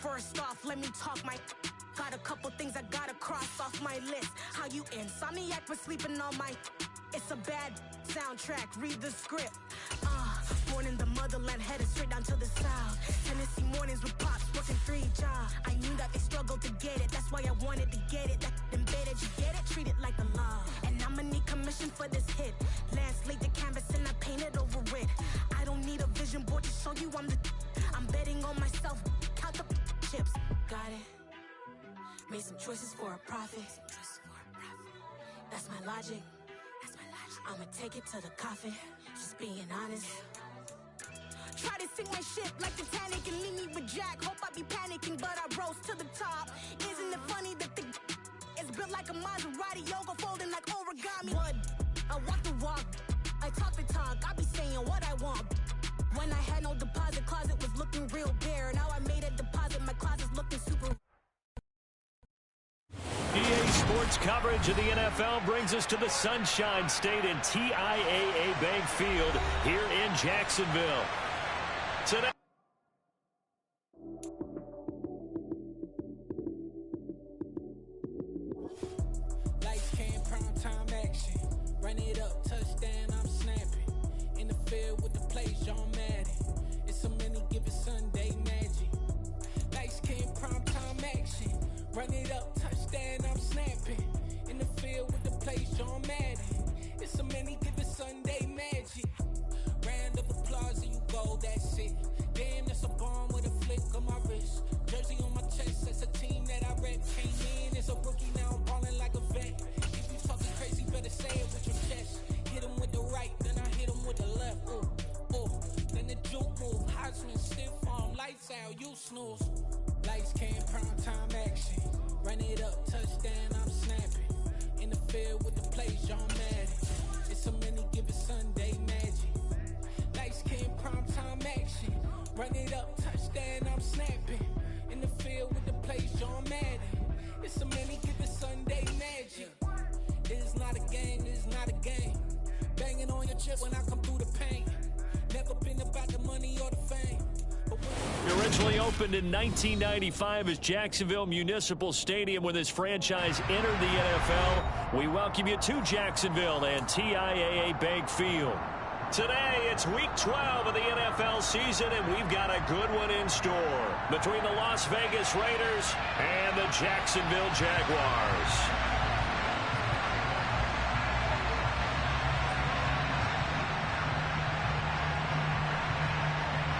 First off, let me talk my... Got a couple things I gotta cross off my list. How you insomniac for sleeping on my... It's a bad soundtrack, read the script. Born in the motherland, headed straight down to the south. Tennessee mornings with pops, working 3 jobs. I knew that they struggled to get it, that's why I wanted to get it. That embedded, you get it? Treat it like a law. And I'ma need commission for this hit. Lance laid the canvas and I painted over it. I don't need a vision board to show you I'm betting on myself, count the chips. Got it. Made some choices for a profit. That's my logic. I'ma take it to the coffin, just being honest. Try to sink my ship like Titanic and leave me with Jack. Hope I be panicking, but I rose to the top. Isn't it funny that the is built like a Maserati, yoga folding like origami? What? I walk the walk, I talk the talk, I be saying what I want. When I had no deposit, closet was looking real bare. Now I made a deposit, my closet's looking super. EA Sports coverage of the NFL brings us to the Sunshine State and TIAA Bank Field here in Jacksonville. Today, lights came, prime time action. Run it up, touchdown, I'm snapping. In the field with the plays, John Madden. It's so many given Sunday magic. Lights came, prime time action. Run it up, touchdown, I'm snapping. In the field with the plays, John Madden. It's so many given Sunday magic. Round of applause and you go, that's it. Damn, that's a bomb with a flick on my wrist. Jersey on my chest, that's a team that I rep. Came in as a rookie, now I'm balling like a vet. If you talking crazy, better say it with your chest. Hit him with the right, then I hit him with the left. Ooh, ooh. Then the juke move, Heisman stiff arm, lights out, you snooze. Lights came, prime time action. Run it up, touchdown, I'm snapping. In the field with the plays, John Madden. It's so many given Sunday magic. Lights came, prime time action. Run it up, touchdown, I'm snapping. In the field with the plays, John Madden. It's so many given Sunday magic. It is not a game, it is not a game. Banging on your chip when I come through the paint. Never been about the money or the fame. originally opened in 1995 as Jacksonville Municipal Stadium when this franchise entered the NFL. We welcome you to Jacksonville and TIAA Bank Field. Today, it's Week 12 of the NFL season, and we've got a good one in store between the Las Vegas Raiders and the Jacksonville Jaguars.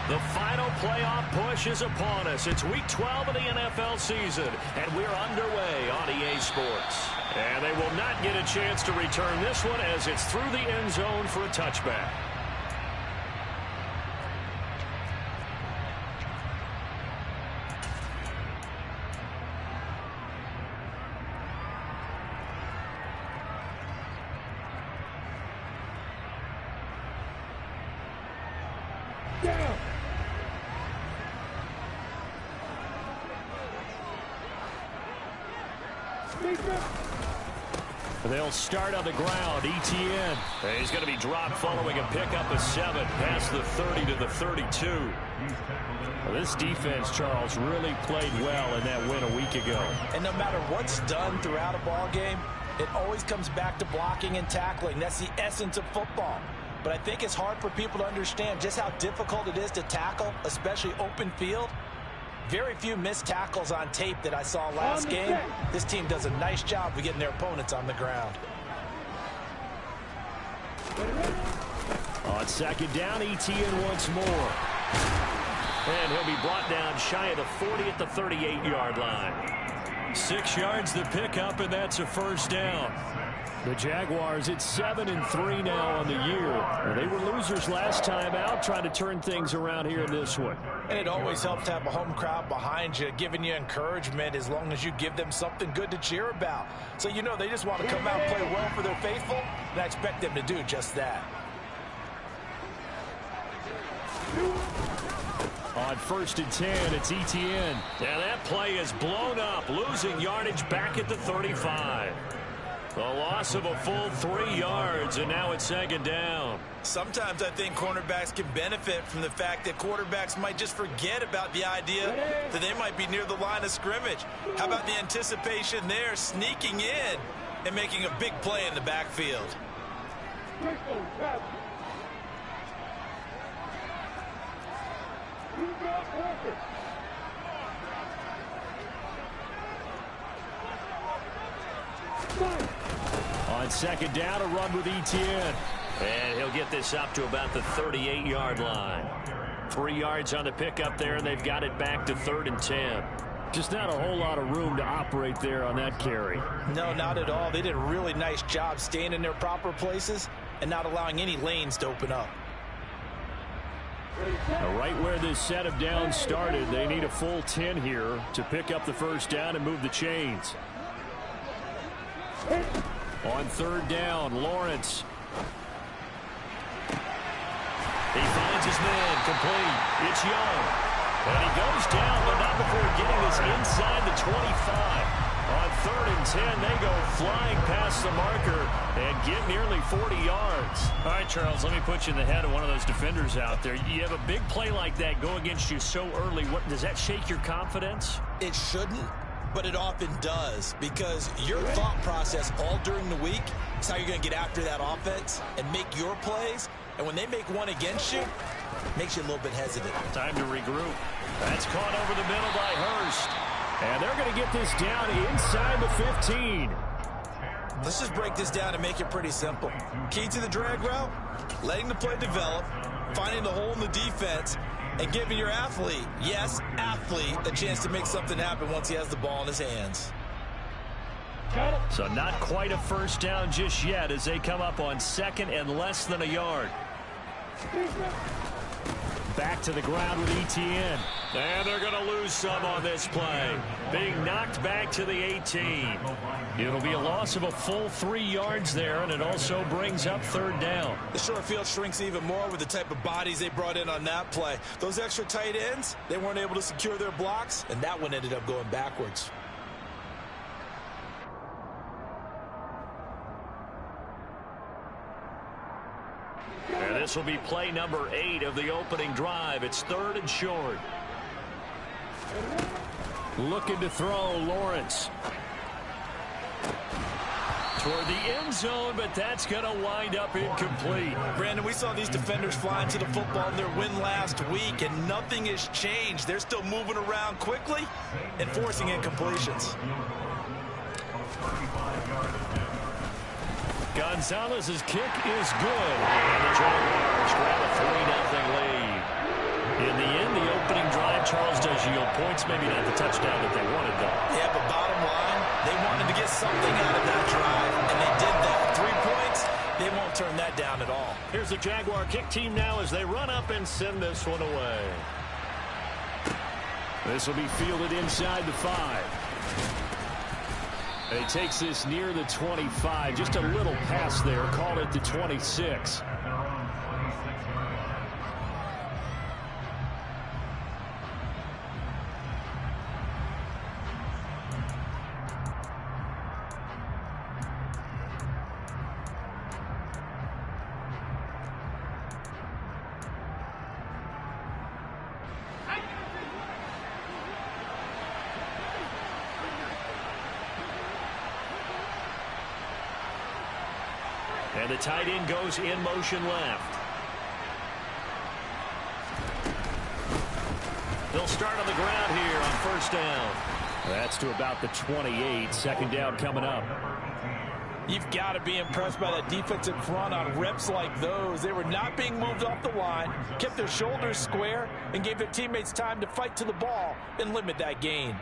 The final playoff push is upon us. It's Week 12 of the NFL season, and we're underway on EA Sports. And they will not get a chance to return this one as it's through the end zone for a touchback. They'll start on the ground. Etienne. He's going to be dropped following a pickup of 7 past the 30 to the 32. Well, this defense, Charles, really played well in that win a week ago. And no matter what's done throughout a ball game, it always comes back to blocking and tackling. That's the essence of football. But I think it's hard for people to understand just how difficult it is to tackle, especially open field. Very few missed tackles on tape that I saw last game. This team does a nice job of getting their opponents on the ground. On second down, Etienne once more. And he'll be brought down shy of the 40 at the 38-yard line. 6 yards the pickup, and that's a first down. The Jaguars, it's 7-3 now on the year. They were losers last time out, trying to turn things around here in this one. And it always helps to have a home crowd behind you, giving you encouragement as long as you give them something good to cheer about. So you know they just want to come out and play well for their faithful, and I expect them to do just that. On 1st and 10, it's Etienne. And that play is blown up, losing yardage back at the 35. A loss of a full 3 yards, and now it's second down. Sometimes I think cornerbacks can benefit from the fact that quarterbacks might just forget about the idea that they might be near the line of scrimmage. How about the anticipation there, sneaking in and making a big play in the backfield? On second down, a run with Etienne. And he'll get this up to about the 38-yard line. 3 yards on the pickup there, and they've got it back to 3rd and 10. Just not a whole lot of room to operate there on that carry. No, not at all. They did a really nice job staying in their proper places and not allowing any lanes to open up. Right where this set of downs started, they need a full 10 here to pick up the first down and move the chains. On 3rd down, Lawrence. He finds his man, complete. It's Young. And he goes down, but not before getting this inside the 25. On 3rd and 10, they go flying past the marker and get nearly 40 yards. All right, Charles, let me put you in the head of one of those defenders out there. You have a big play like that go against you so early. Does that shake your confidence? It shouldn't, but it often does, because your thought process all during the week is how you're going to get after that offense and make your plays. And when they make one against you, it makes you a little bit hesitant. Time to regroup. That's caught over the middle by Hurst. And they're going to get this down inside the 15. Let's just break this down and make it pretty simple. Key to the drag route, letting the play develop, finding the hole in the defense, and giving your athlete, yes, athlete, a chance to make something happen once he has the ball in his hands. So not quite a first down just yet as they come up on 2nd and less than a yard. Back to the ground with Etienne. And they're going to lose some on this play. Being knocked back to the 18. It'll be a loss of a full 3 yards there, and it also brings up 3rd down. The short field shrinks even more with the type of bodies they brought in on that play. Those extra tight ends, they weren't able to secure their blocks, and that one ended up going backwards. And this will be play number 8 of the opening drive. It's 3rd and short. Looking to throw, Lawrence. Toward the end zone, but that's going to wind up incomplete. Brandon, we saw these defenders fly into the football in their win last week, and nothing has changed. They're still moving around quickly and forcing incompletions. Gonzalez's kick is good. And the Jaguars grab a 3-0 lead. In the end, the opening drive, Charles, does yield points. Maybe not the touchdown that they wanted, though. Yeah, but bottom line, they wanted to get something out of that drive, and they did that. 3 points, they won't turn that down at all. Here's the Jaguar kick team now as they run up and send this one away. This will be fielded inside the 5. And he takes this near the 25. Just a little pass there. Call it the 26. And the tight end goes in motion left. They'll start on the ground here on 1st down. That's to about the 28. 2nd down coming up. You've got to be impressed by that defensive front on reps like those. They were not being moved off the line, kept their shoulders square, and gave their teammates time to fight to the ball and limit that gain.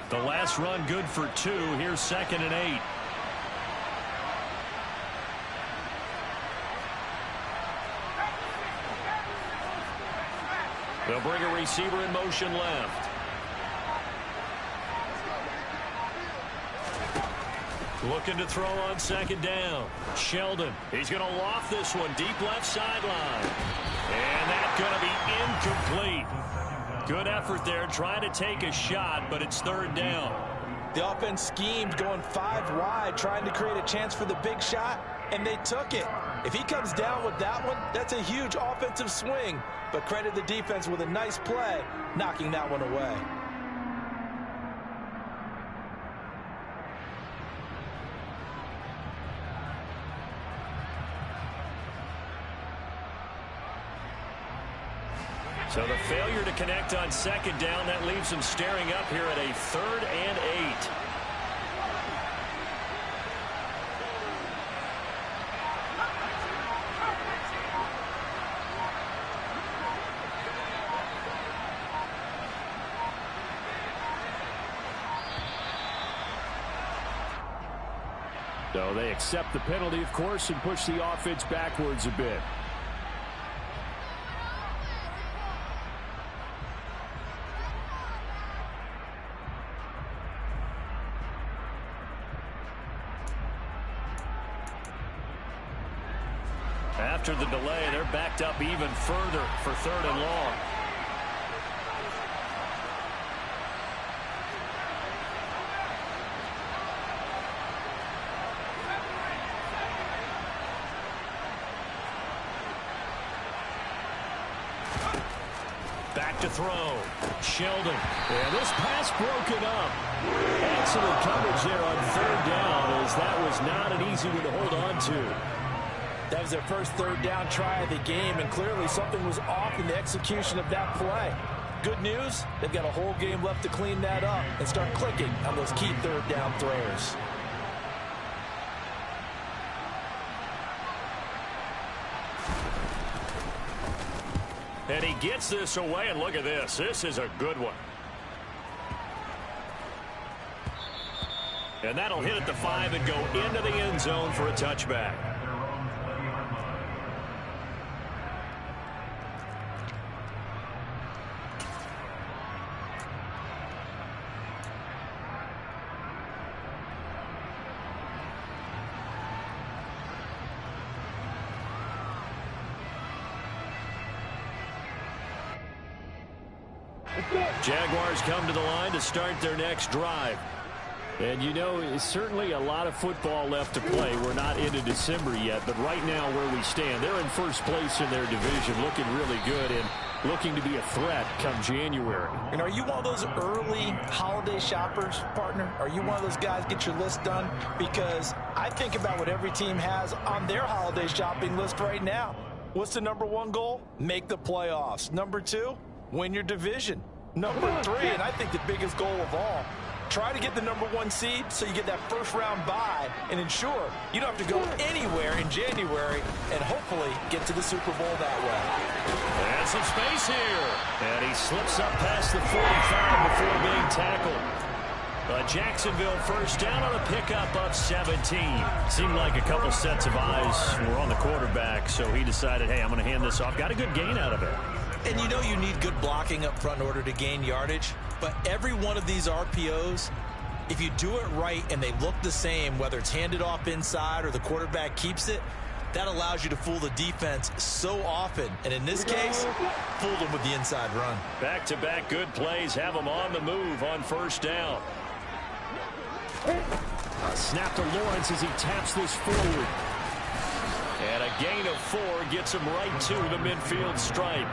The last run good for 2. Here's 2nd and 8. They'll bring a receiver in motion left. Looking to throw on second down. Sheldon, he's going to loft this one deep left sideline. And that's going to be incomplete. Good effort there trying to take a shot, but it's third down. The offense schemed going 5 wide, trying to create a chance for the big shot, and they took it. If he comes down with that one, that's a huge offensive swing. But credit the defense with a nice play, knocking that one away. So the failure to connect on second down, that leaves them staring up here at a 3rd and 8. So they accept the penalty, of course, and push the offense backwards a bit. After the delay, they're backed up even further for 3rd and long. Back to throw. Sheldon. And this pass broken up. Excellent coverage there on 3rd down, as that was not an easy one to hold on to. That was their first 3rd down try of the game, and clearly something was off in the execution of that play. Good news, they've got a whole game left to clean that up and start clicking on those key 3rd down throws. And he gets this away, and look at this. This is a good one. And that'll hit at the 5 and go into the end zone for a touchback. Jaguars come to the line to start their next drive. And you know, certainly a lot of football left to play. We're not into December yet, but right now where we stand, they're in first place in their division, looking really good and looking to be a threat come January. And are you one of those early holiday shoppers, partner? Are you one of those guys get your list done? Because I think about what every team has on their holiday shopping list right now. What's the number 1 goal? Make the playoffs. Number 2, win your division. Number 3, and I think the biggest goal of all, try to get the number 1 seed so you get that first round bye and ensure you don't have to go anywhere in January and hopefully get to the Super Bowl that way. And some space here. And he slips up past the 45 before being tackled. Jacksonville first down on a pickup of 17. Seemed like a couple sets of eyes were on the quarterback, so he decided, hey, I'm going to hand this off. Got a good gain out of it. And you know you need good blocking up front in order to gain yardage, but every one of these RPOs, if you do it right and they look the same, whether it's handed off inside or the quarterback keeps it, that allows you to fool the defense so often. And in this case, fooled them with the inside run. Back-to-back good plays have them on the move on first down. A snap to Lawrence as he taps this forward. And a gain of 4 gets him right to the midfield stripe.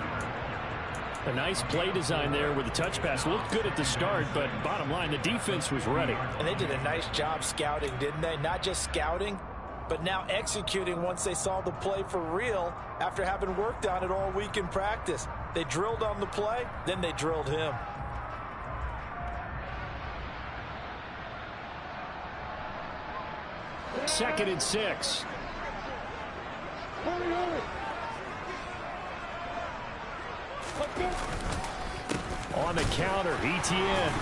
A nice play design there with the touch pass. Looked good at the start, but bottom line, the defense was ready. And they did a nice job scouting, didn't they? Not just scouting, but now executing once they saw the play for real after having worked on it all week in practice. They drilled on the play, then they drilled him. Second and 6. On the counter, Etienne.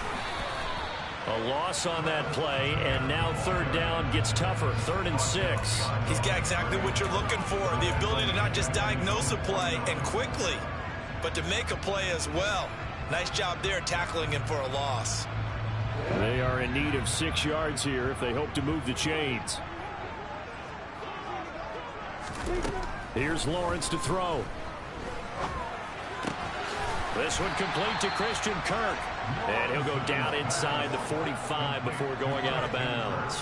A loss on that play, and now third down gets tougher. 3rd and 6. He's got exactly what you're looking for, the ability to not just diagnose a play and quickly, but to make a play as well. Nice job there tackling him for a loss. They are in need of 6 yards here if they hope to move the chains. Here's Lawrence to throw. This one complete to Christian Kirk. And he'll go down inside the 45 before going out of bounds.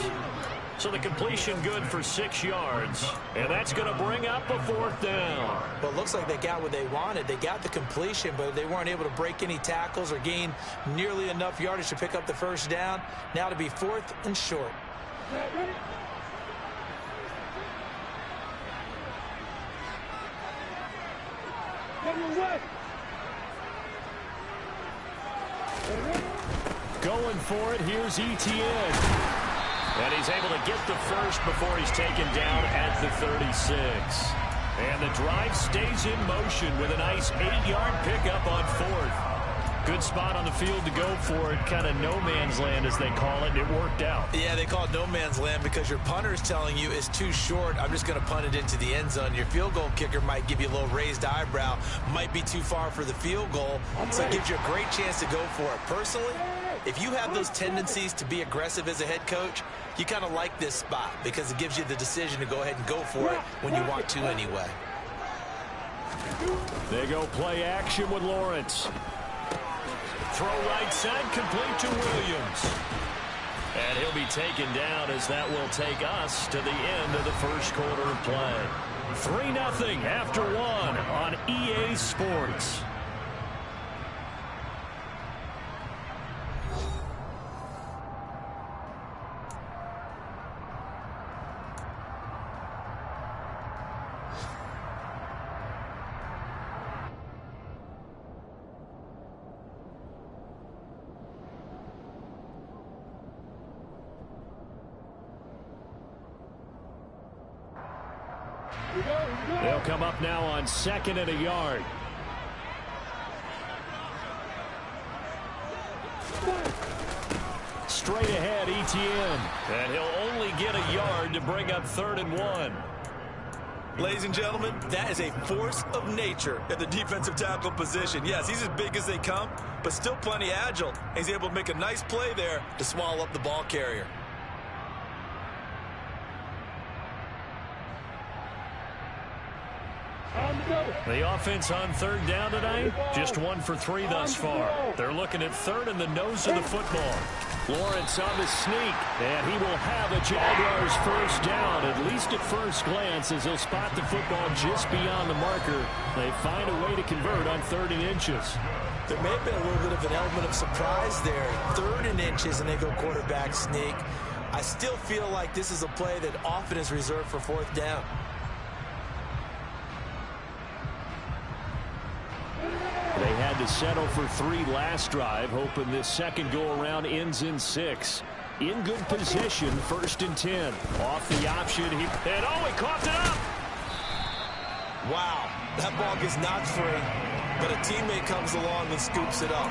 So the completion good for 6 yards. And that's going to bring up a 4th down. Well, it looks like they got what they wanted. They got the completion, but they weren't able to break any tackles or gain nearly enough yardage to pick up the 1st down. Now to be 4th and short. Going for it, here's Etienne. And he's able to get the 1st before he's taken down at the 36. And the drive stays in motion with a nice 8-yard pickup on 4th. Good spot on the field to go for it. Kind of no man's land, as they call it, and it worked out. Yeah, they call it no man's land because your punter is telling you it's too short. I'm just going to punt it into the end zone. Your field goal kicker might give you a little raised eyebrow. Might be too far for the field goal. So it gives you a great chance to go for it. Personally, if you have those tendencies to be aggressive as a head coach, you kind of like this spot because it gives you the decision to go ahead and go for it when you want to anyway. They go play action with Lawrence. Throw right side, complete to Williams. And he'll be taken down as that will take us to the end of the 1st quarter of play. 3-0 after 1 on EA Sports. They'll come up now on 2nd and a yard. Straight ahead, Etienne. And he'll only get a yard to bring up 3rd and 1. Ladies and gentlemen, that is a force of nature at the defensive tackle position. Yes, he's as big as they come, but still plenty agile. He's able to make a nice play there to swallow up the ball carrier. The offense on 3rd down tonight, just 1 for 3 thus far. They're looking at 3rd in the nose of the football. Lawrence on the sneak, and he will have a Jaguars 1st down, at least at first glance, as he'll spot the football just beyond the marker. They find a way to convert on 3rd and inches. There may have been a little bit of an element of surprise there. 3rd and inches, and they go quarterback sneak. I still feel like this is a play that often is reserved for 4th down. They had to settle for 3 last drive, hoping this second go-around ends in 6. In good position, 1st and 10. Off the option, he coughed it up! Wow, that ball gets knocked free, but a teammate comes along and scoops it up.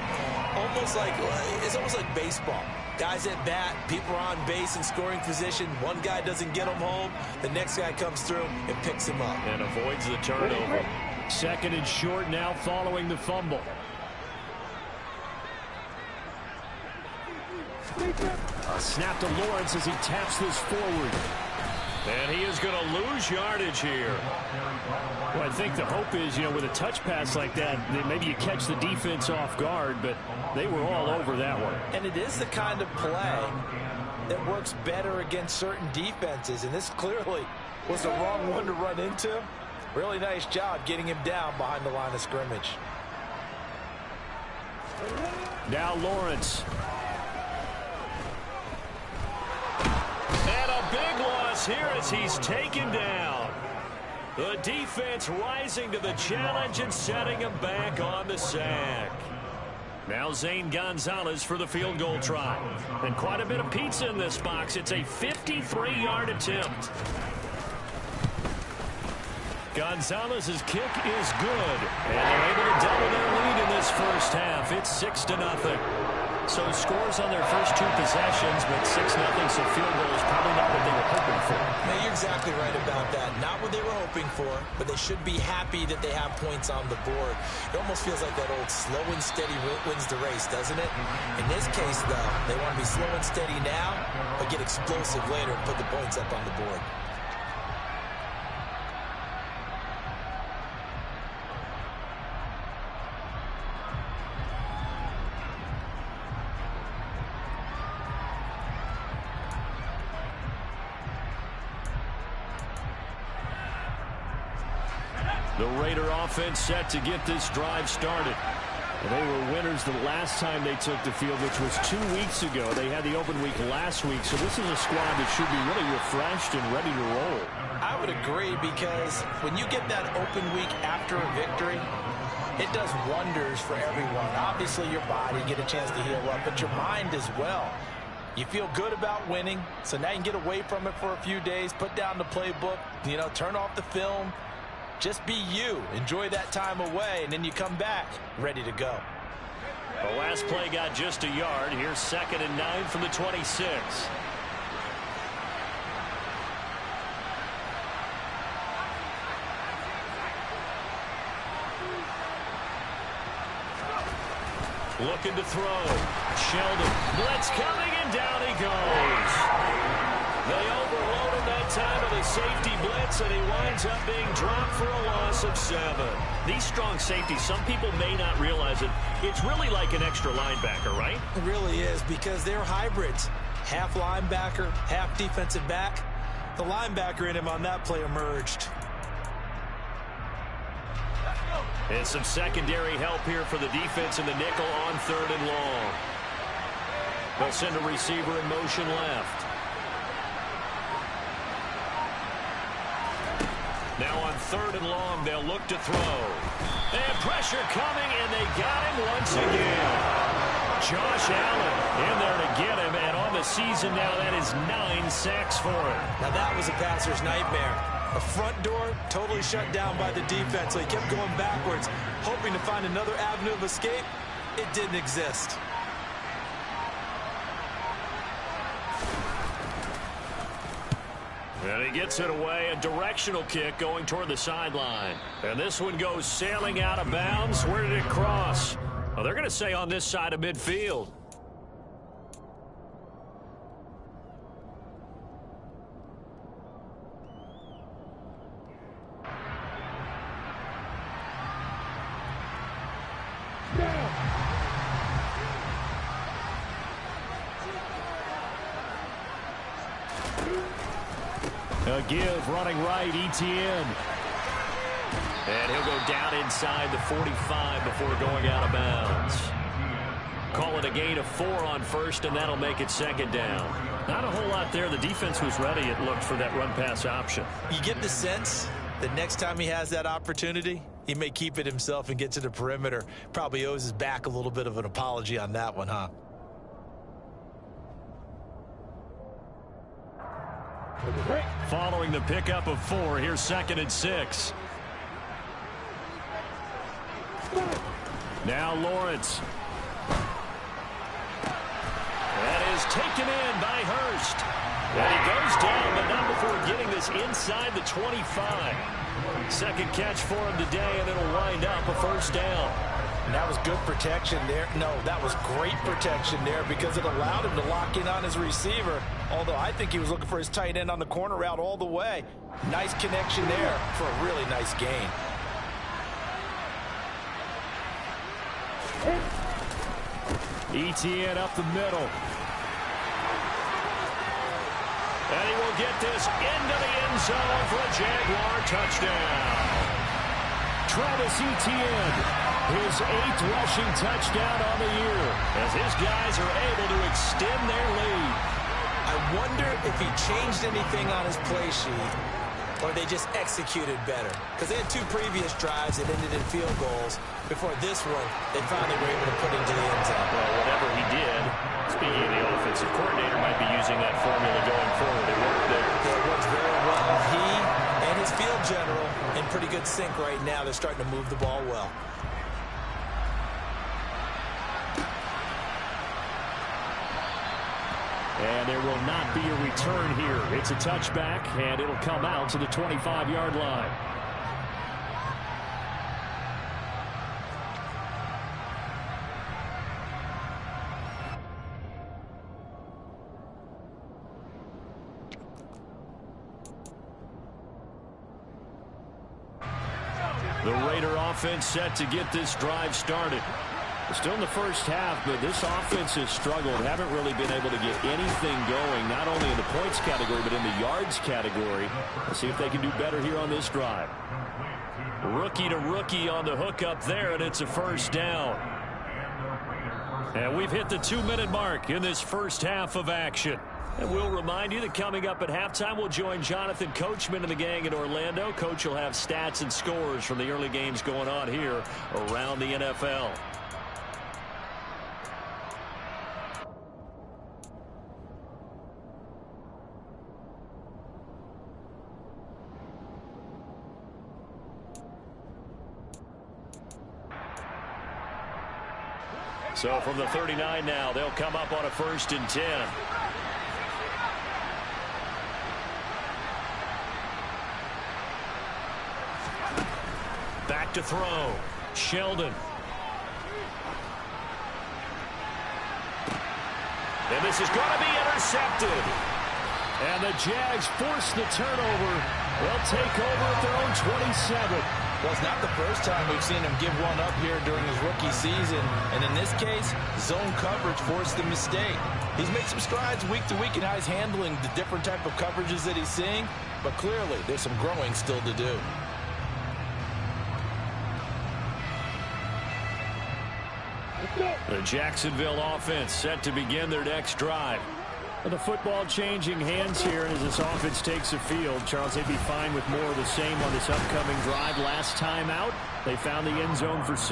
It's almost like baseball. Guys at bat, people are on base in scoring position. One guy doesn't get him home, the next guy comes through and picks him up. And avoids the turnover. 2nd and short now following the fumble. A snap to Lawrence as he taps this forward. And he is going to lose yardage here. Well, I think the hope is, with a touch pass like that, maybe you catch the defense off guard, but they were all over that one. And it is the kind of play that works better against certain defenses, and this clearly was the wrong one to run into. Really nice job getting him down behind the line of scrimmage. Now Lawrence. And a big loss here as he's taken down. The defense rising to the challenge and setting him back on the sack. Now Zane Gonzalez for the field goal try. And quite a bit of pizza in this box. It's a 53-yard attempt. Gonzalez's kick is good, and they're able to double their lead in this 1st half. It's 6-0. So scores on their first 2 possessions, but 6-0, so field goal is probably not what they were hoping for. Now, you're exactly right about that. Not what they were hoping for, but they should be happy that they have points on the board. It almost feels like that old slow and steady wins the race, doesn't it? In this case, though, they want to be slow and steady now, but get explosive later and put the points up on the board. The Raider offense set to get this drive started. They were winners the last time they took the field, which was 2 weeks ago. They had the open week last week, so this is a squad that should be really refreshed and ready to roll. I would agree, because when you get that open week after a victory, it does wonders for everyone. Obviously, your body, get a chance to heal up, but your mind as well. You feel good about winning, so now you can get away from it for a few days, put down the playbook, turn off the film. Just be you. Enjoy that time away, and then you come back ready to go. The last play got just a yard. Here's 2nd and 9 from the 26. Looking to throw. Sheldon. Blitz coming, and down he goes. They overload him that time with a safety blitz, and he winds up being dropped for a loss of 7. These strong safeties, some people may not realize it. It's really like an extra linebacker, right? It really is, because they're hybrids. Half linebacker, half defensive back. The linebacker in him on that play emerged. And some secondary help here for the defense in the nickel on 3rd and long. They'll send a receiver in motion left. Now on 3rd and long, they'll look to throw. And pressure coming, and they got him once again. Josh Allen in there to get him, and on the season now, that is 9 sacks for him. Now that was a passer's nightmare. The front door totally shut down by the defense, so he kept going backwards, hoping to find another avenue of escape. It didn't exist. And he gets it away, a directional kick going toward the sideline. And this one goes sailing out of bounds. Where did it cross? Well, they're going to say on this side of midfield. A give, running right, Etienne. And he'll go down inside the 45 before going out of bounds. Call it a gain of 4 on 1st, and that'll make it 2nd down. Not a whole lot there. The defense was ready, it looked, for that run-pass option. You get the sense that next time he has that opportunity, he may keep it himself and get to the perimeter. Probably owes his back a little bit of an apology on that one, huh? Following the pickup of 4, here's 2nd and 6. Now Lawrence. That is taken in by Hurst. And he goes down, but not before getting this inside the 25. 2nd catch for him today, and it'll wind up a 1st down. And that was good protection there. No, that was great protection there, because it allowed him to lock in on his receiver. Although I think he was looking for his tight end on the corner route all the way. Nice connection there for a really nice gain. Etienne up the middle. And he will get this into the end zone for a Jaguar touchdown. Travis Etienne, his 8th rushing touchdown on the year, as his guys are able to extend their lead. I wonder if he changed anything on his play sheet, or they just executed better. Because they had 2 previous drives that ended in field goals. Before this one, they finally were able to put into the end zone. Well, whatever he did, speaking of the offensive coordinator, might be using that formula going forward. It worked there. It works very well. He and his field general in pretty good sync right now. They're starting to move the ball well. And there will not be a return here. It's a touchback, and it'll come out to the 25-yard line. The Raider offense set to get this drive started. Still in the first half, but this offense has struggled. Haven't really been able to get anything going, not only in the points category, but in the yards category. Let's see if they can do better here on this drive. Rookie to rookie on the hook up there, and it's a first down. And we've hit the 2-minute mark in this first half of action. And we'll remind you that coming up at halftime, we'll join Jonathan Coachman and the gang in Orlando. Coach will have stats and scores from the early games going on here around the NFL. So from the 39 now, they'll come up on a 1st and 10. Back to throw. Sheldon. And this is going to be intercepted. And the Jags force the turnover. They'll take over at their own 27. Well, it's not the first time we've seen him give one up here during his rookie season. And in this case, zone coverage forced the mistake. He's made some strides week to week in how he's handling the different type of coverages that he's seeing. But clearly, there's some growing still to do. The Jacksonville offense set to begin their next drive. The football changing hands here as this offense takes the field. Charles, they'd be fine with more of the same on this upcoming drive. Last time out, they found the end zone for 6.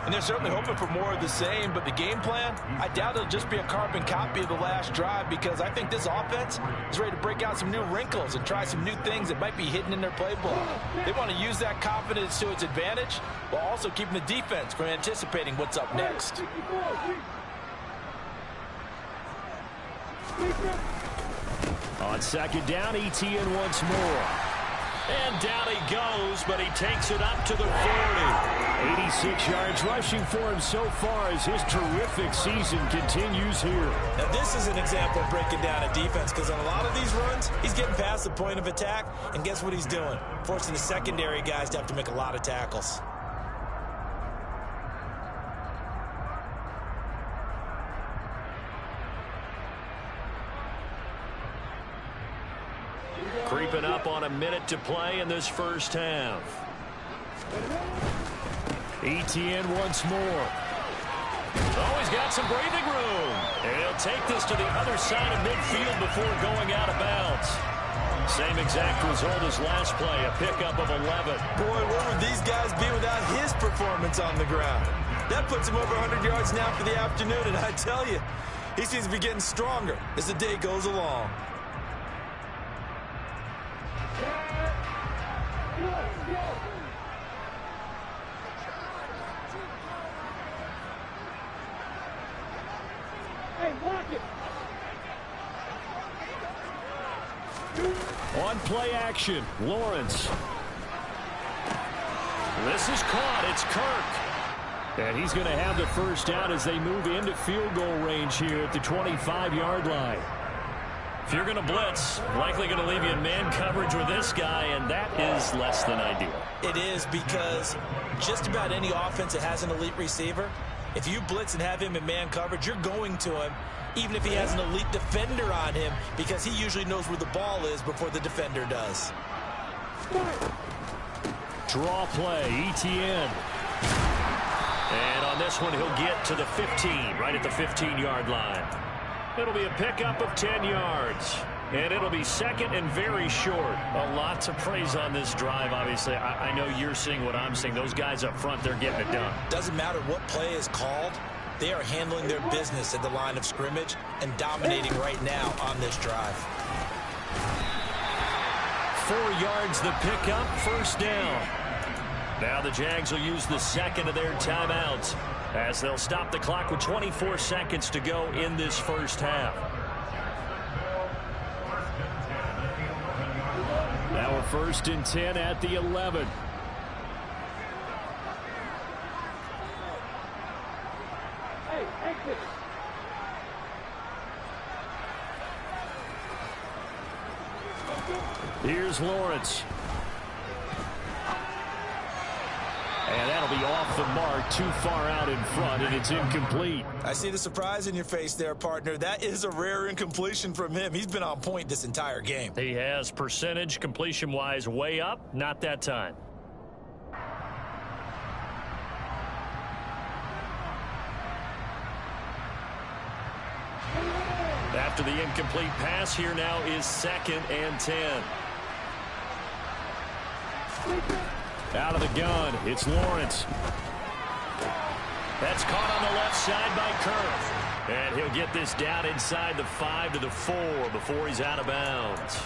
And they're certainly hoping for more of the same, but the game plan, I doubt it'll just be a carbon copy of the last drive, because I think this offense is ready to break out some new wrinkles and try some new things that might be hidden in their playbook. They want to use that confidence to its advantage while also keeping the defense from anticipating what's up next. On 2nd down, Etienne once more. And down he goes, but he takes it up to the 40. 86 yards rushing for him so far as his terrific season continues here. Now this is an example of breaking down a defense, because on a lot of these runs, he's getting past the point of attack, and guess what he's doing? Forcing the secondary guys to have to make a lot of tackles. Creeping up on a minute to play in this first half. Etienne once more. Oh, he's got some breathing room. And he'll take this to the other side of midfield before going out of bounds. Same exact result as last play, a pickup of 11. Boy, what would these guys be without his performance on the ground? That puts him over 100 yards now for the afternoon, and I tell you, he seems to be getting stronger as the day goes along. On play action, Lawrence. This is caught. It's Kirk. And he's going to have the first down as they move into field goal range here at the 25-yard line. If you're going to blitz, likely going to leave you in man coverage with this guy, and that is less than ideal. It is, because just about any offense that has an elite receiver, if you blitz and have him in man coverage, you're going to him, even if he has an elite defender on him, because he usually knows where the ball is before the defender does. Draw play, Etienne. And on this one, he'll get to the 15, right at the 15-yard line. It'll be a pickup of 10 yards. And it'll be second and very short. A lot to praise on this drive, obviously. I know you're seeing what I'm seeing. Those guys up front, they're getting it done. Doesn't matter what play is called. They are handling their business at the line of scrimmage and dominating right now on this drive. 4 yards the pickup, first down. Now the Jags will use the second of their timeouts as they'll stop the clock with 24 seconds to go in this first half. First and 10 at the 11. Here's Lawrence. And that'll be off the mark, too far out in front, and it's incomplete. I see the surprise in your face there, partner. That is a rare incompletion from him. He's been on point this entire game. He has percentage completion-wise way up, not that time. After the incomplete pass, here now is 2nd and 10. Out of the gun, it's Lawrence. That's caught on the left side by Kirk. And he'll get this down inside the 5 to the 4 before he's out of bounds.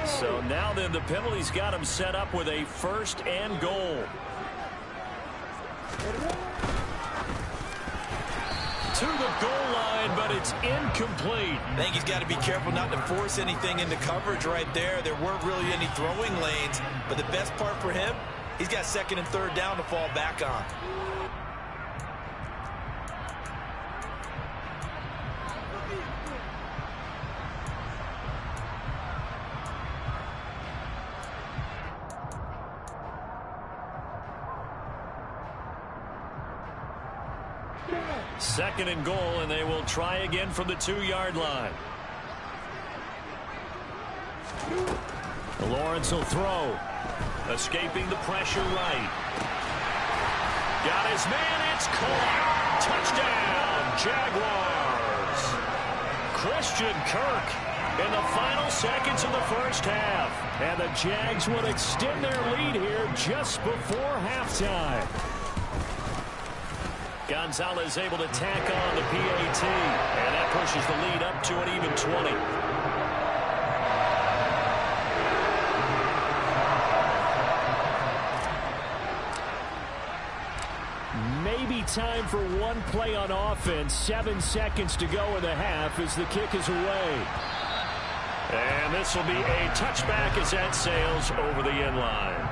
So now then the penalty's got him set up with a 1st and goal. To the goal line, but it's incomplete. I think he's got to be careful not to force anything into coverage right there. There weren't really any throwing lanes, but the best part for him, he's got 2nd and 3rd down to fall back on. Second and goal, and they will try again from the 2-yard line. Lawrence will throw. Escaping the pressure right. Got his man, it's caught. Touchdown, Jaguars. Christian Kirk in the final seconds of the first half. And the Jags would extend their lead here just before halftime. Gonzalez able to tack on the PAT, and that pushes the lead up to an even 20. Maybe time for one play on offense. 7 seconds to go in the half as the kick is away. And this will be a touchback as that sails over the end line.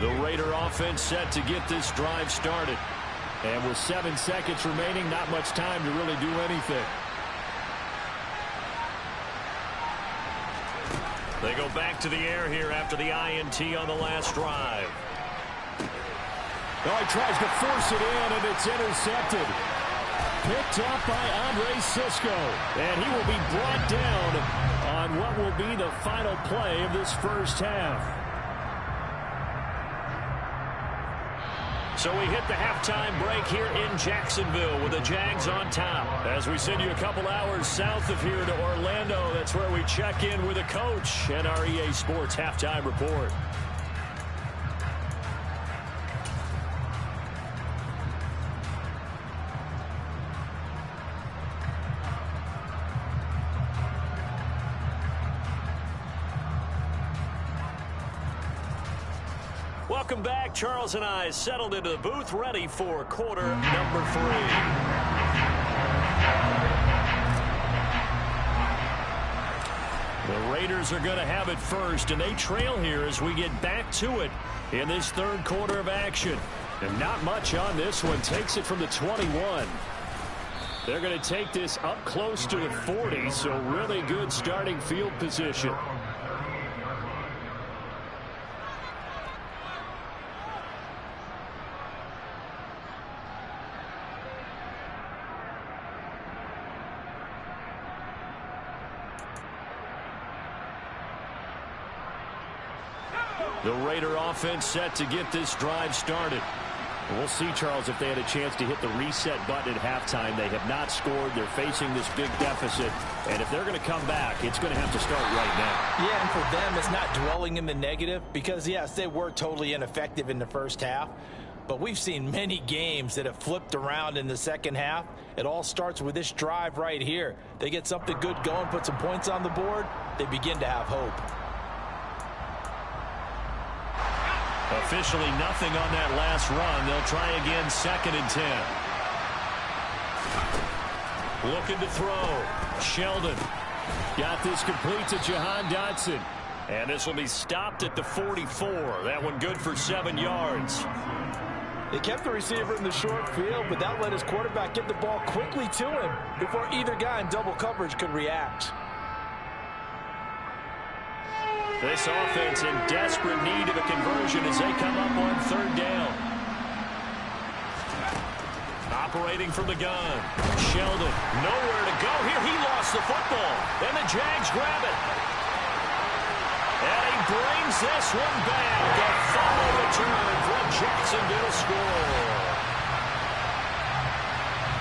The Raider offense set to get this drive started. And with 7 seconds remaining, not much time to really do anything. They go back to the air here after the INT on the last drive. Oh, he tries to force it in, and it's intercepted. Picked off by Andre Cisco. And he will be brought down on what will be the final play of this first half. So we hit the halftime break here in Jacksonville with the Jags on top. As we send you a couple hours south of here to Orlando, that's where we check in with the coach and our EA Sports halftime report. Welcome back. Charles and I settled into the booth, ready for quarter number 3. The Raiders are going to have it first, and they trail here as we get back to it in this third quarter of action. And not much on this one. Takes it from the 21. They're going to take this up close to the 40, so really good starting field position. The Raider offense set to get this drive started. We'll see, Charles, if they had a chance to hit the reset button at halftime. They have not scored. They're facing this big deficit. And if they're going to come back, it's going to have to start right now. Yeah, and for them, it's not dwelling in the negative because, yes, they were totally ineffective in the first half. But we've seen many games that have flipped around in the second half. It all starts with this drive right here. They get something good going, put some points on the board, they begin to have hope. Officially nothing on that last run. They'll try again, 2nd and 10. Looking to throw. Sheldon. Got this complete to Jahan Dotson. And this will be stopped at the 44. That one good for 7 yards. They kept the receiver in the short field, but that let his quarterback get the ball quickly to him before either guy in double coverage could react. This offense in desperate need of a conversion as they come up on 3rd down. Operating from the gun. Sheldon, nowhere to go here. He lost the football. And the Jags grab it. And he brings this one back. A fumble return for a Jacksonville score.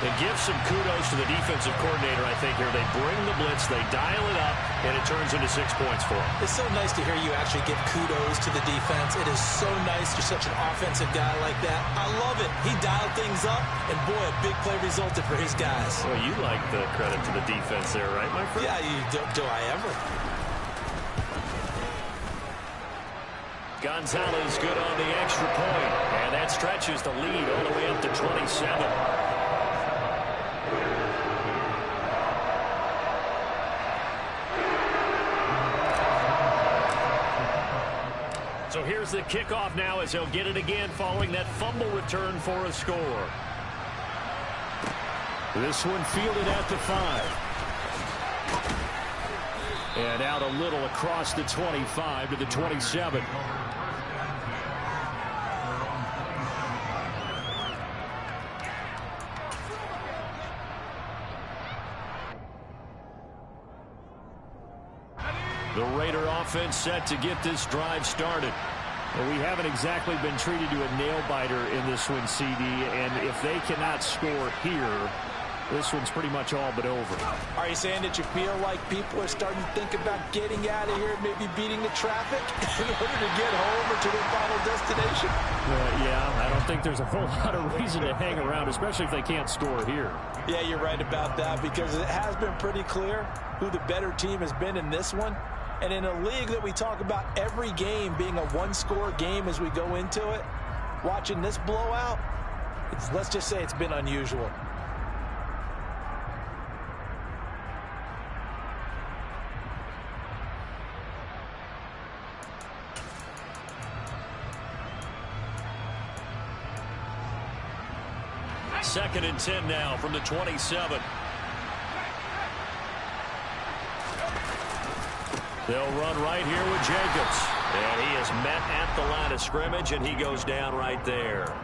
It gives some kudos to the defensive coordinator, I think, here. They bring the blitz, they dial it up, and it turns into 6 points for them. It's so nice to hear you actually give kudos to the defense. It is so nice. You're such an offensive guy like that. I love it. He dialed things up, and boy, a big play resulted for his guys. Well, you like the credit to the defense there, right, my friend? Yeah, do I ever? Gonzalez good on the extra point, and that stretches the lead all the way up to 27. So here's the kickoff now as they'll get it again following that fumble return for a score. This one fielded at the 5. And out a little across the 25 to the 27. The Raider offense set to get this drive started. Well, we haven't exactly been treated to a nail-biter in this one, CD, and if they cannot score here, this one's pretty much all but over. Are you saying that you feel like people are starting to think about getting out of here, maybe beating the traffic in order to get home or to their final destination? Yeah, I don't think there's a whole lot of reason to hang around, especially if they can't score here. Yeah, you're right about that because it has been pretty clear who the better team has been in this one. And in a league that we talk about every game being a one-score game as we go into it, watching this blowout, let's just say it's been unusual. Second and 10 now from the 27. They'll run right here with Jacobs. And he is met at the line of scrimmage, and he goes down right there.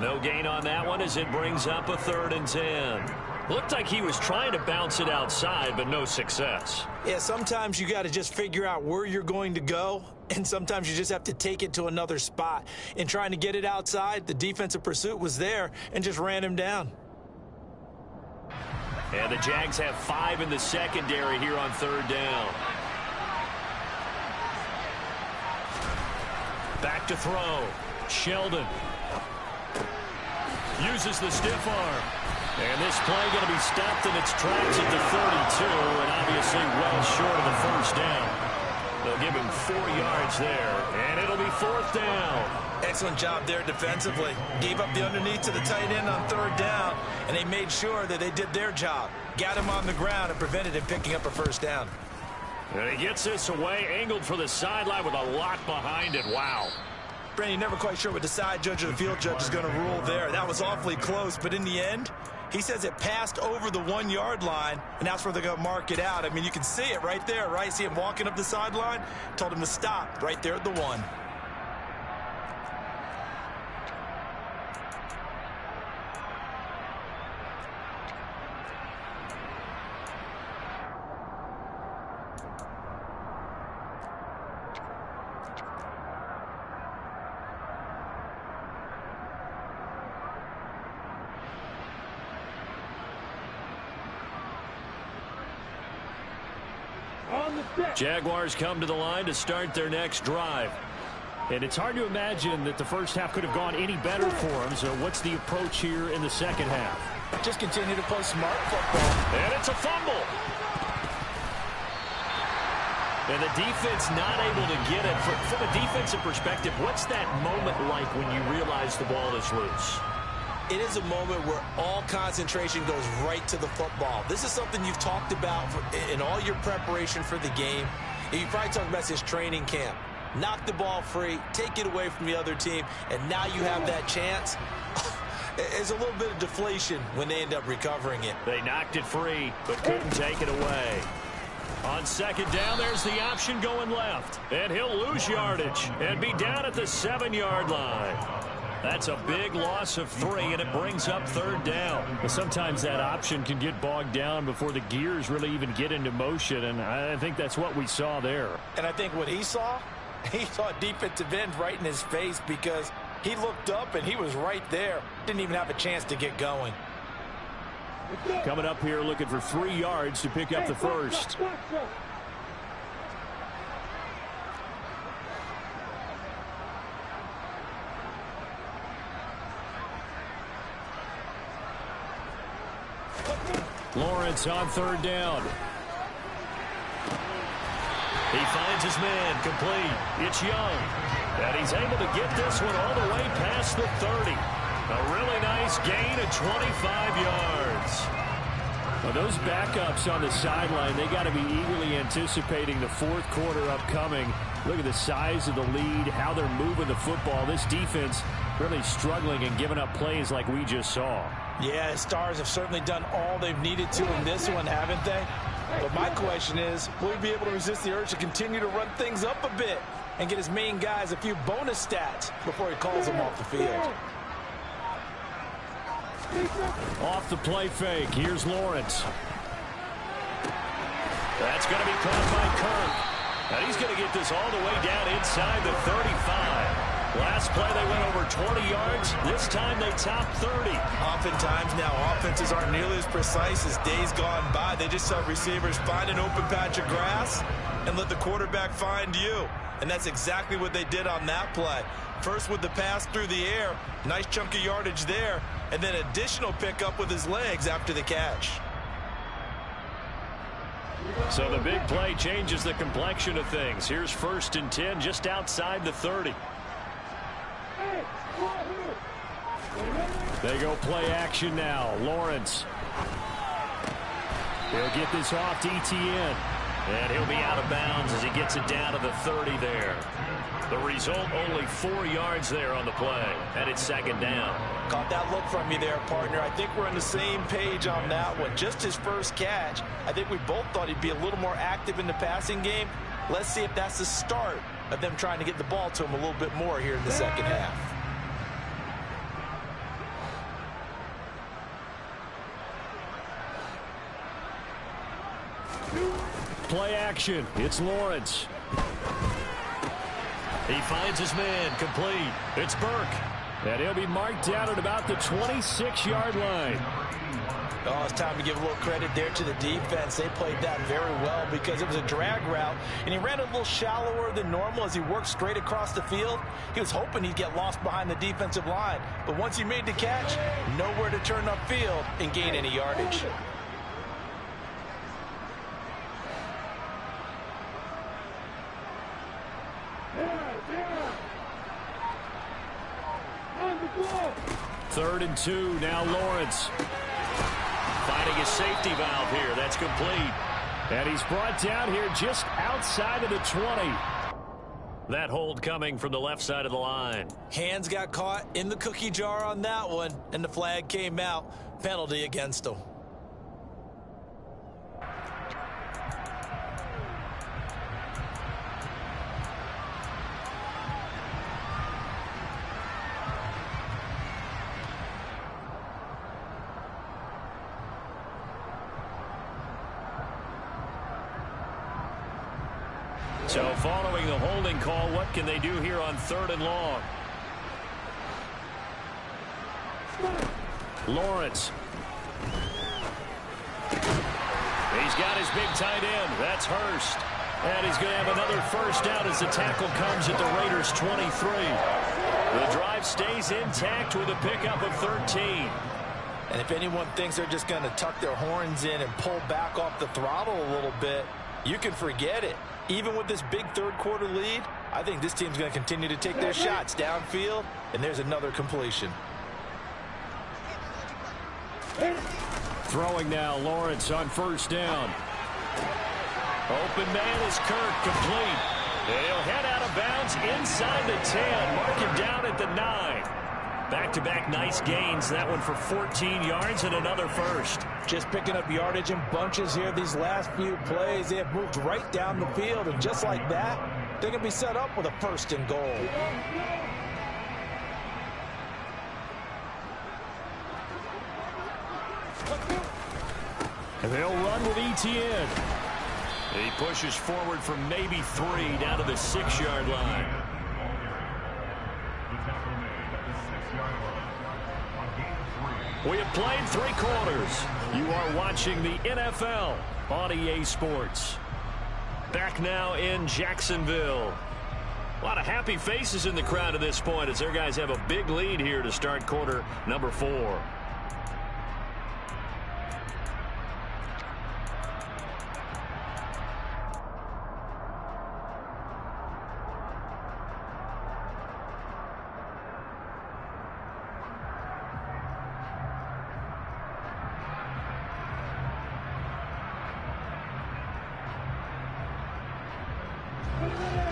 No gain on that one as it brings up a 3rd and 10. Looked like he was trying to bounce it outside, but no success. Yeah, sometimes you got to just figure out where you're going to go, and sometimes you just have to take it to another spot. In trying to get it outside, the defensive pursuit was there and just ran him down. And the Jags have 5 in the secondary here on 3rd down. Back to throw. Sheldon uses the stiff arm. And this play going to be stopped in its tracks at the 32, and obviously well short of the first down. They'll give him 4 yards there, and it'll be 4th down. Excellent job there defensively. Gave up the underneath to the tight end on 3rd down, and they made sure that they did their job. Got him on the ground and prevented him picking up a 1st down. And he gets this away, angled for the sideline with a lot behind it. Wow. Brandon, never quite sure what the side judge or the field judge is going to rule there. That was awfully close, but in the end, he says it passed over the 1-yard line, and that's where they're going to mark it out. I mean, you can see it right there, right? See him walking up the sideline? Told him to stop right there at the 1. Jaguars come to the line to start their next drive. And it's hard to imagine that the first half could have gone any better for them. So what's the approach here in the second half? Just continue to play smart football. And it's a fumble. And the defense not able to get it. From a defensive perspective, what's that moment like when you realize the ball is loose? It is a moment where all concentration goes right to the football. This is something you've talked about in all your preparation for the game. And you probably talked about this training camp. Knock the ball free, take it away from the other team, and now you have that chance. There's a little bit of deflation when they end up recovering it. They knocked it free, but couldn't take it away. On second down, there's the option going left. And he'll lose yardage and be down at the 7-yard line. That's a big loss of 3, and it brings up third down. But sometimes that option can get bogged down before the gears really even get into motion, and I think that's what we saw there. And I think what he saw a defensive end right in his face because he looked up and he was right there. Didn't even have a chance to get going. Coming up here looking for 3 yards to pick up the first. Lawrence on third down. He finds his man, complete. It's Young. And he's able to get this one all the way past the 30. A really nice gain of 25 yards. Well, those backups on the sideline, they got to be eagerly anticipating the fourth quarter upcoming. Look at the size of the lead, how they're moving the football. This defense really struggling and giving up plays like we just saw. Yeah, Stars have certainly done all they've needed to in this one, haven't they? But my question is, will he be able to resist the urge to continue to run things up a bit and get his main guys a few bonus stats before he calls them off the field? Off the play fake, here's Lawrence. That's going to be caught by Kirk. And he's going to get this all the way down inside the 35. Last play they went over 20 yards. This time they topped 30. Oftentimes now offenses aren't nearly as precise as days gone by. They just saw receivers find an open patch of grass and let the quarterback find you. And that's exactly what they did on that play. First with the pass through the air, nice chunk of yardage there, and then additional pickup with his legs after the catch. So the big play changes the complexion of things. Here's 1st and 10 just outside the 30. They go play action now. Lawrence. He'll get this off to Etienne. And he'll be out of bounds as he gets it down to the 30 there. The result, only 4 yards there on the play. And it's 2nd down. Caught that look from you there, partner. I think we're on the same page on that one. Just his first catch. I think we both thought he'd be a little more active in the passing game. Let's see if that's the start of them trying to get the ball to him a little bit more here in the second half. Play action. It's Lawrence. He finds his man, complete. It's Burke. And he'll be marked down at about the 26-yard line. Oh, it's time to give a little credit there to the defense. They played that very well because it was a drag route, and he ran a little shallower than normal as he worked straight across the field. He was hoping he'd get lost behind the defensive line, but once he made the catch, nowhere to turn upfield and gain any yardage. Third and 2, now Lawrence. Finding his safety valve here. That's complete. And he's brought down here just outside of the 20. That hold coming from the left side of the line. Hands got caught in the cookie jar on that one, and the flag came out. Penalty against him. So following the holding call, what can they do here on 3rd and long? Lawrence. He's got his big tight end. That's Hurst. And he's going to have another first down as the tackle comes at the Raiders' 23. The drive stays intact with a pickup of 13. And if anyone thinks they're just going to tuck their horns in and pull back off the throttle a little bit, you can forget it. Even with this big third-quarter lead, I think this team's going to continue to take their shots downfield, and there's another completion. Throwing now, Lawrence on first down. Open man is Kirk, complete. And he'll head out of bounds inside the 10. Mark him down at the 9. Back-to-back nice gains. That one for 14 yards and another first. Just picking up yardage in bunches here these last few plays. They have moved right down the field, and just like that, they're going to be set up with a first and goal. And they'll run with Etienne. He pushes forward from maybe 3 down to the 6-yard line. We have played 3 quarters. You are watching the NFL on EA Sports. Back now in Jacksonville. A lot of happy faces in the crowd at this point as their guys have a big lead here to start quarter number 4.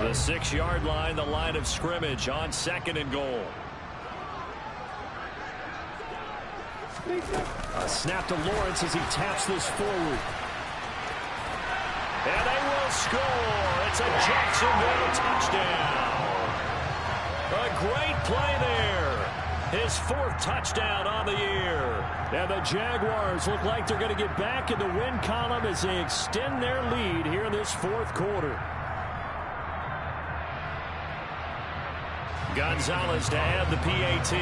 The 6-yard line, the line of scrimmage on 2nd and goal. A snap to Lawrence as he taps this forward. And they will score. It's a Jacksonville touchdown. A great play there. His 4th touchdown on the year. And the Jaguars look like they're going to get back in the win column as they extend their lead here in this 4th quarter. Gonzalez to add the PAT.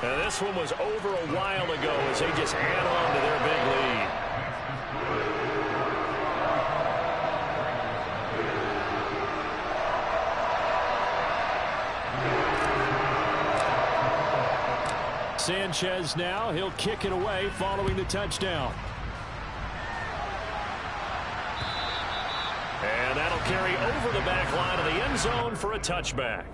And this one was over a while ago as they just add on to their big lead. Sanchez now, he'll kick it away following the touchdown. And that'll carry over the back line of the end zone for a touchback.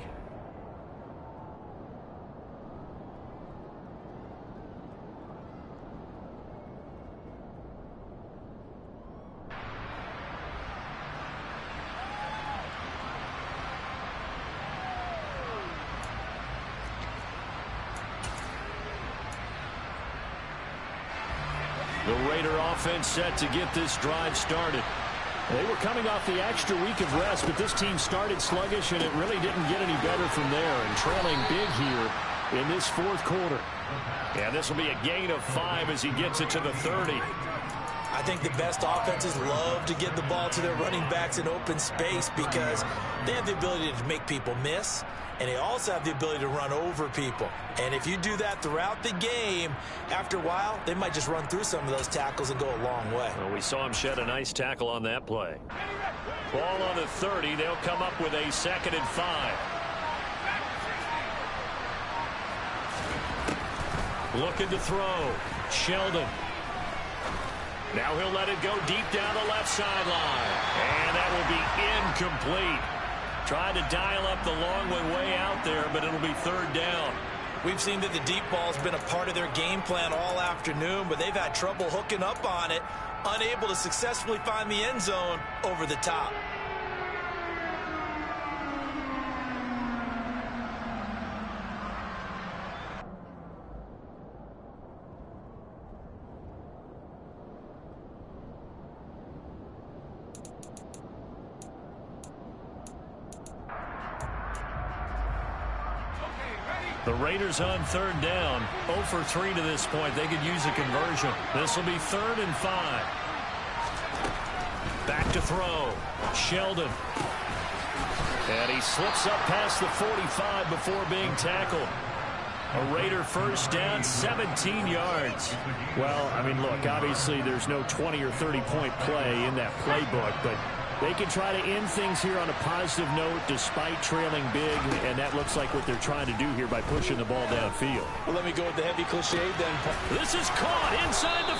The Raider offense set to get this drive started. They were coming off the extra week of rest, but this team started sluggish, and it really didn't get any better from there, and trailing big here in this 4th quarter. Yeah, this will be a gain of 5 as he gets it to the 30. I think the best offenses love to get the ball to their running backs in open space because they have the ability to make people miss, and they also have the ability to run over people. And if you do that throughout the game, after a while, they might just run through some of those tackles and go a long way. Well, we saw him shed a nice tackle on that play. Ball on the 30. They'll come up with a 2nd and 5. Looking to throw. Sheldon. Now he'll let it go deep down the left sideline. And that will be incomplete. Tried to dial up the long one way out there, but it'll be 3rd down. We've seen that the deep ball has been a part of their game plan all afternoon, but they've had trouble hooking up on it, unable to successfully find the end zone over the top. The Raiders on 3rd down, 0 for 3 to this point. They could use a conversion. This will be 3rd and 5. Back to throw. Sheldon. And he slips up past the 45 before being tackled. A Raider first down, 17 yards. Well, I mean, look, obviously there's no 20 or 30-point play in that playbook, but they can try to end things here on a positive note despite trailing big, and that looks like what they're trying to do here by pushing the ball downfield. Well, let me go with the heavy cliche then. This is caught inside the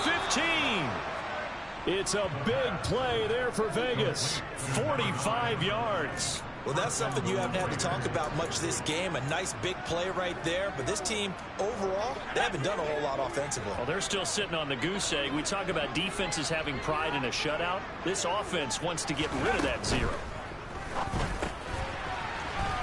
15. It's a big play there for Vegas. 45 yards. Well, that's something you haven't had to talk about much this game. A nice big play right there. But this team, overall, they haven't done a whole lot offensively. Well, they're still sitting on the goose egg. We talk about defenses having pride in a shutout. This offense wants to get rid of that 0.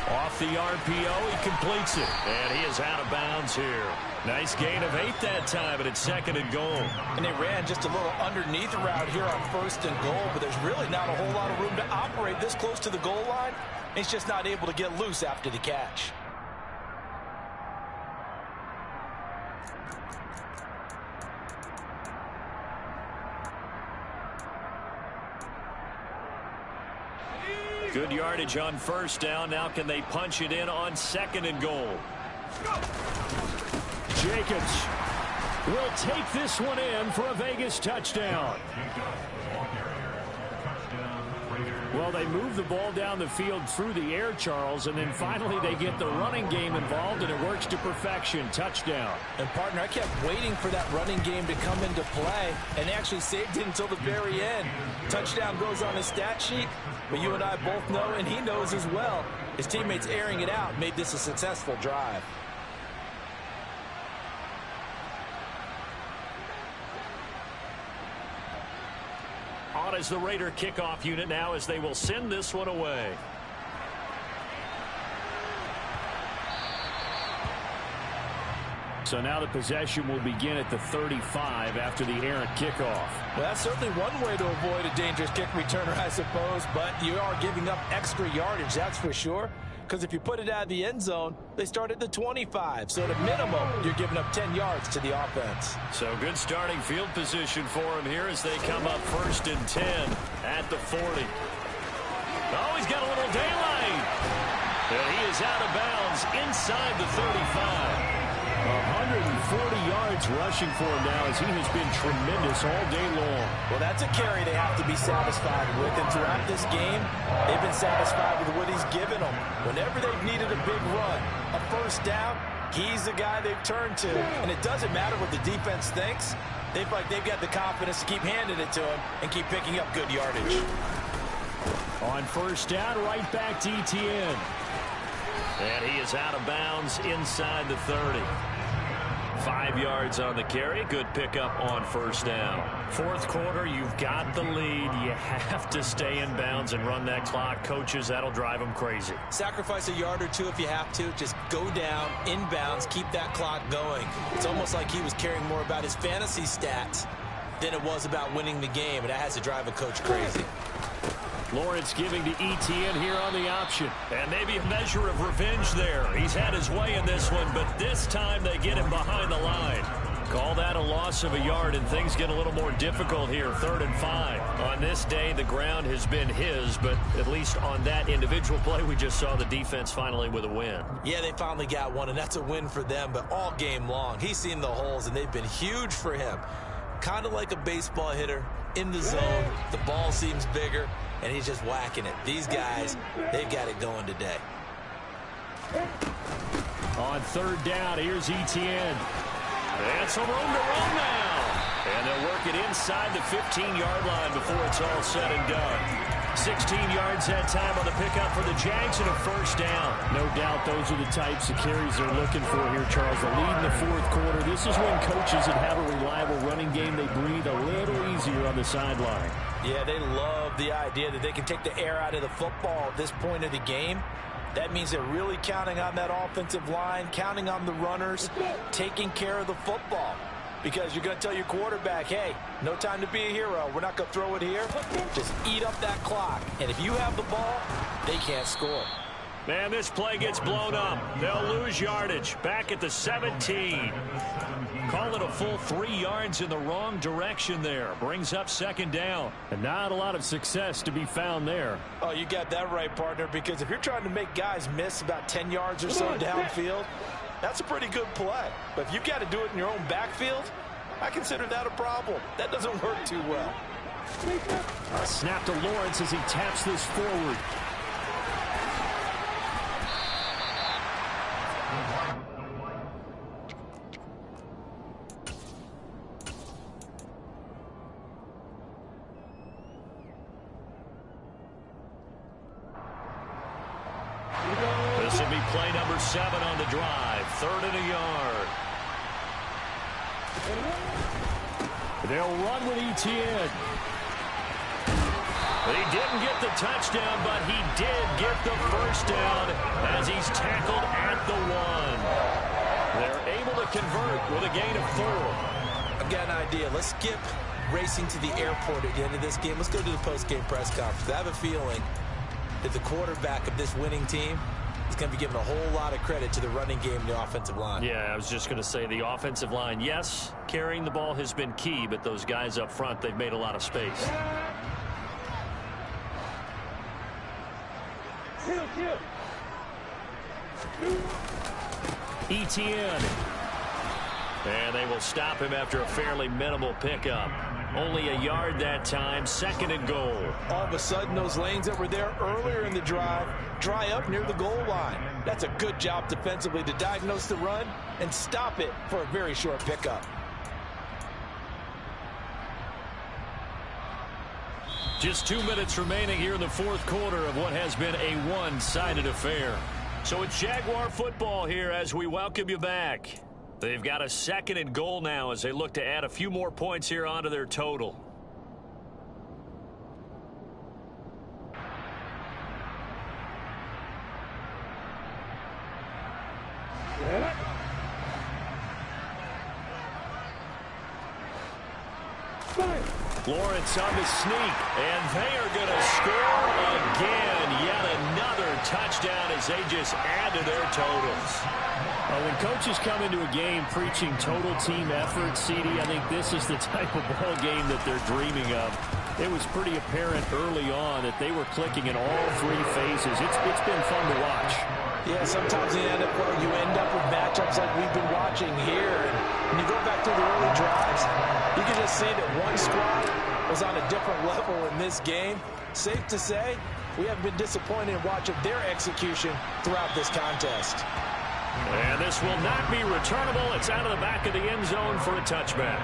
Off the RPO, he completes it. And he is out of bounds here. Nice gain of 8 that time, but it's 2nd and goal. And they ran just a little underneath route here on 1st and goal, but there's really not a whole lot of room to operate this close to the goal line. He's just not able to get loose after the catch. Good yardage on 1st down. Now can they punch it in on 2nd and goal? Jacobs will take this one in for a Vegas touchdown. Well, they move the ball down the field through the air, Charles, and then finally they get the running game involved, and it works to perfection. Touchdown. And, partner, I kept waiting for that running game to come into play, and actually saved it until the very end. Touchdown goes on his stat sheet, but you and I both know, and he knows as well, his teammates airing it out made this a successful drive. On as the Raider kickoff unit now as they will send this one away. So now the possession will begin at the 35 after the errant kickoff. Well, that's certainly one way to avoid a dangerous kick returner, I suppose, but you are giving up extra yardage, that's for sure. Because if you put it out of the end zone, they start at the 25. So at a minimum, you're giving up 10 yards to the offense. So good starting field position for him here as they come up 1st and 10 at the 40. Oh, he's got a little daylight. And he is out of bounds inside the 35. 140 yards rushing for him now as he has been tremendous all day long. Well, that's a carry they have to be satisfied with. And throughout this game, they've been satisfied with what he's given them. Whenever they've needed a big run, a 1st down, he's the guy they've turned to. And it doesn't matter what the defense thinks. They feel like they've got the confidence to keep handing it to him and keep picking up good yardage. On 1st down, right back to Etienne. And he is out of bounds inside the 30. 5 yards on the carry. Good pickup on 1st down. 4th quarter, you've got the lead. You have to stay in bounds and run that clock. Coaches, that'll drive them crazy. Sacrifice a yard or two if you have to. Just go down, inbounds, keep that clock going. It's almost like he was caring more about his fantasy stats than it was about winning the game, and that has to drive a coach crazy. Lawrence giving to Etienne here on the option. And maybe a measure of revenge there. He's had his way in this one, but this time they get him behind the line. Call that a loss of a yard, and things get a little more difficult here. 3rd and 5. On this day, the ground has been his, but at least on that individual play, we just saw the defense finally with a win. Yeah, they finally got one, and that's a win for them, but all game long, he's seen the holes, and they've been huge for him. Kind of like a baseball hitter in the zone. The ball seems bigger, and he's just whacking it. These guys, they've got it going today. On 3rd down, here's Etienne. And some room to run now. And they'll work it inside the 15-yard line before it's all said and done. 16 yards that time on the pickup for the Jags and a 1st down. No doubt those are the types of carries they're looking for here, Charles. The lead in the 4th quarter. This is when coaches that have a reliable running game, they breathe a little easier on the sideline. Yeah, they love the idea that they can take the air out of the football at this point of the game. That means they're really counting on that offensive line, counting on the runners, taking care of the football. Because you're going to tell your quarterback, hey, no time to be a hero. We're not going to throw it here. Just eat up that clock. And if you have the ball, they can't score. Man, this play gets blown up. They'll lose yardage. Back at the 17. Call it a full 3 yards in the wrong direction there. Brings up 2nd down. And not a lot of success to be found there. Oh, you got that right, partner, because if you're trying to make guys miss about 10 yards or so downfield, That's a pretty good play. But if you've got to do it in your own backfield, I consider that a problem. That doesn't work too well. A snap to Lawrence as he taps this forward. This will be play number 7 on the drive. 3rd and a yard. They'll run with Etienne. He didn't get the touchdown, but he did get the first down as he's tackled at the 1. They're able to convert with a gain of 4. I've got an idea. Let's skip racing to the airport at the end of this game. Let's go to the post-game press conference. I have a feeling that the quarterback of this winning team is going to be given a whole lot of credit to the running game and the offensive line. Yeah, I was just going to say the offensive line, yes, carrying the ball has been key, but those guys up front, they've made a lot of space. Etienne. And they will stop him after a fairly minimal pickup. Only a yard that time, 2nd and goal. All of a sudden, those lanes that were there earlier in the drive dry up near the goal line. That's a good job defensively to diagnose the run and stop it for a very short pickup. Just 2 minutes remaining here in the 4th quarter of what has been a one-sided affair. So it's Jaguar football here as we welcome you back. They've got a 2nd and goal now as they look to add a few more points here onto their total. Lawrence on the sneak, and they are going to score again. Yet another touchdown as they just add to their totals. When coaches come into a game preaching total team effort, CD, I think this is the type of ball game that they're dreaming of. It was pretty apparent early on that they were clicking in all 3 phases. It's been fun to watch. Yeah, sometimes in the NFL you end up with matchups like we've been watching here. And when you go back through the early drives, you can just see that one squad was on a different level in this game. Safe to say, we have been disappointed in watching their execution throughout this contest. And this will not be returnable. It's out of the back of the end zone for a touchback.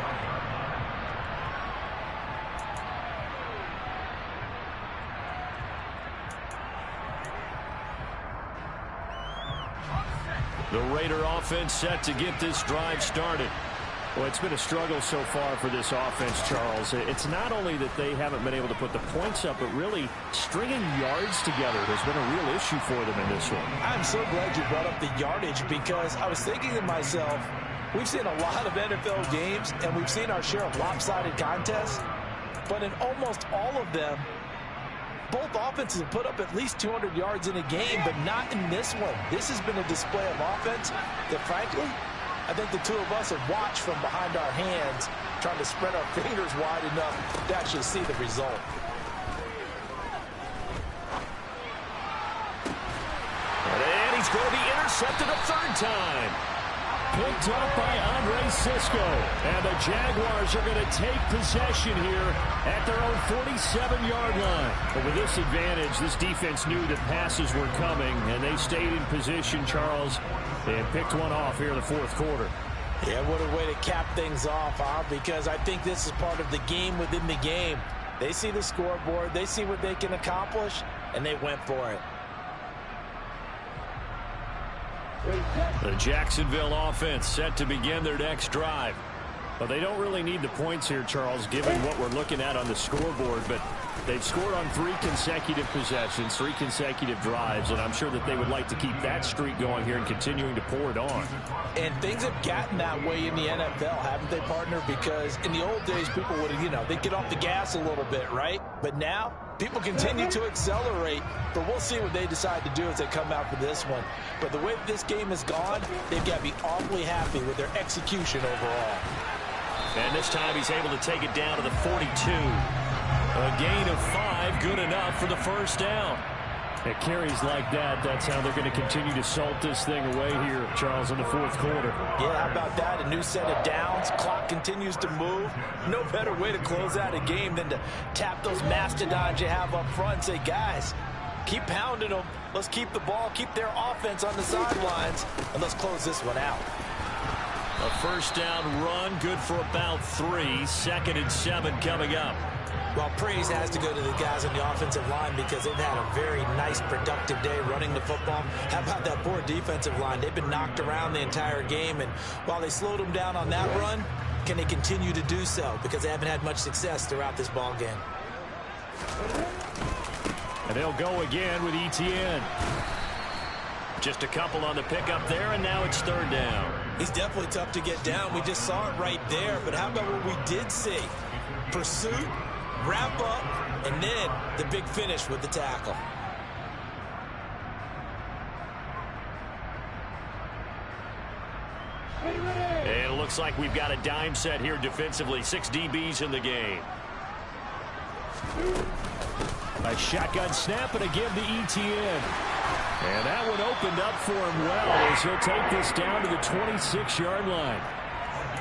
The Raider offense set to get this drive started. Well, it's been a struggle so far for this offense, Charles. It's not only that they haven't been able to put the points up, but really stringing yards together has been a real issue for them in this one. I'm so glad you brought up the yardage because I was thinking to myself, we've seen a lot of NFL games and we've seen our share of lopsided contests, but in almost all of them, both offenses have put up at least 200 yards in a game, but not in this one. This has been a display of offense that, frankly, I think the two of us have watched from behind our hands, trying to spread our fingers wide enough to actually see the result. And he's going to be intercepted a 3rd time. Picked up by Andre Cisco. And the Jaguars are going to take possession here at their own 47-yard line. But with this advantage, this defense knew that passes were coming, and they stayed in position, Charles, and picked one off here in the 4th quarter. Yeah, what a way to cap things off, huh? Because I think this is part of the game within the game. They see the scoreboard, they see what they can accomplish, and they went for it. The Jacksonville offense set to begin their next drive. Well, they don't really need the points here, Charles, given what we're looking at on the scoreboard, but they've scored on 3 consecutive possessions, 3 consecutive drives, and I'm sure that they would like to keep that streak going here and continuing to pour it on. And things have gotten that way in the NFL, haven't they, partner? Because in the old days, people would have, they'd get off the gas a little bit, right? But now, people continue to accelerate, but we'll see what they decide to do as they come out for this one. But the way that this game has gone, they've got to be awfully happy with their execution overall. And this time he's able to take it down to the 42. A gain of 5, good enough for the first down. At carries like that, that's how they're going to continue to salt this thing away here, Charles, in the fourth quarter. Yeah, how about that? A new set of downs. Clock continues to move. No better way to close out a game than to tap those mastodons you have up front and say, guys, keep pounding them. Let's keep the ball, keep their offense on the sidelines, and let's close this one out. A first down run, good for about 3. 2nd and 7 coming up. Well, praise has to go to the guys on the offensive line because they've had a very nice, productive day running the football. How about that poor defensive line? They've been knocked around the entire game, and while they slowed them down on that run, can they continue to do so? Because they haven't had much success throughout this ball game. And they'll go again with Etienne. Just a couple on the pickup there, and now it's 3rd down. He's definitely tough to get down. We just saw it right there, but how about what we did see? Pursuit, wrap up, and then the big finish with the tackle. And it looks like we've got a dime set here defensively. 6 DBs in the game. A shotgun snap and a give to Etienne. And that one opened up for him well as he'll take this down to the 26-yard line.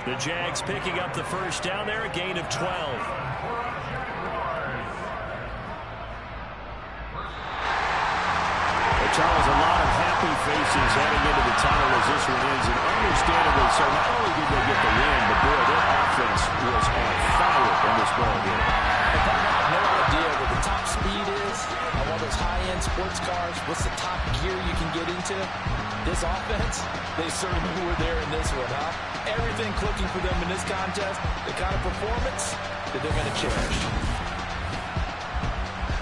The Jags picking up the first down there, a gain of 12. Charles, a lot of happy faces heading into the tunnel as this one ends, and understandably so. Not only did they get the win, but boy, their offense was on fire in this ball game. If I have no idea what the top speed is on one of those high-end sports cars, what's the top gear you can get into, this offense, they certainly were there in this one, huh? Everything clicking for them in this contest, the kind of performance that they're going to cherish.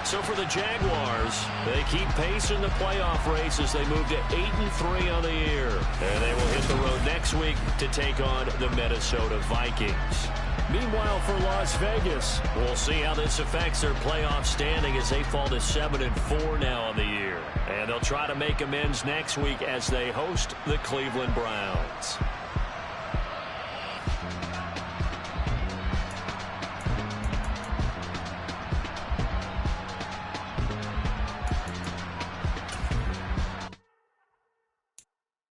So for the Jaguars, they keep pace in the playoff race as they move to 8-3 on the year. And they will hit the road next week to take on the Minnesota Vikings. Meanwhile, for Las Vegas, we'll see how this affects their playoff standing as they fall to 7-4 now on the year. And they'll try to make amends next week as they host the Cleveland Browns.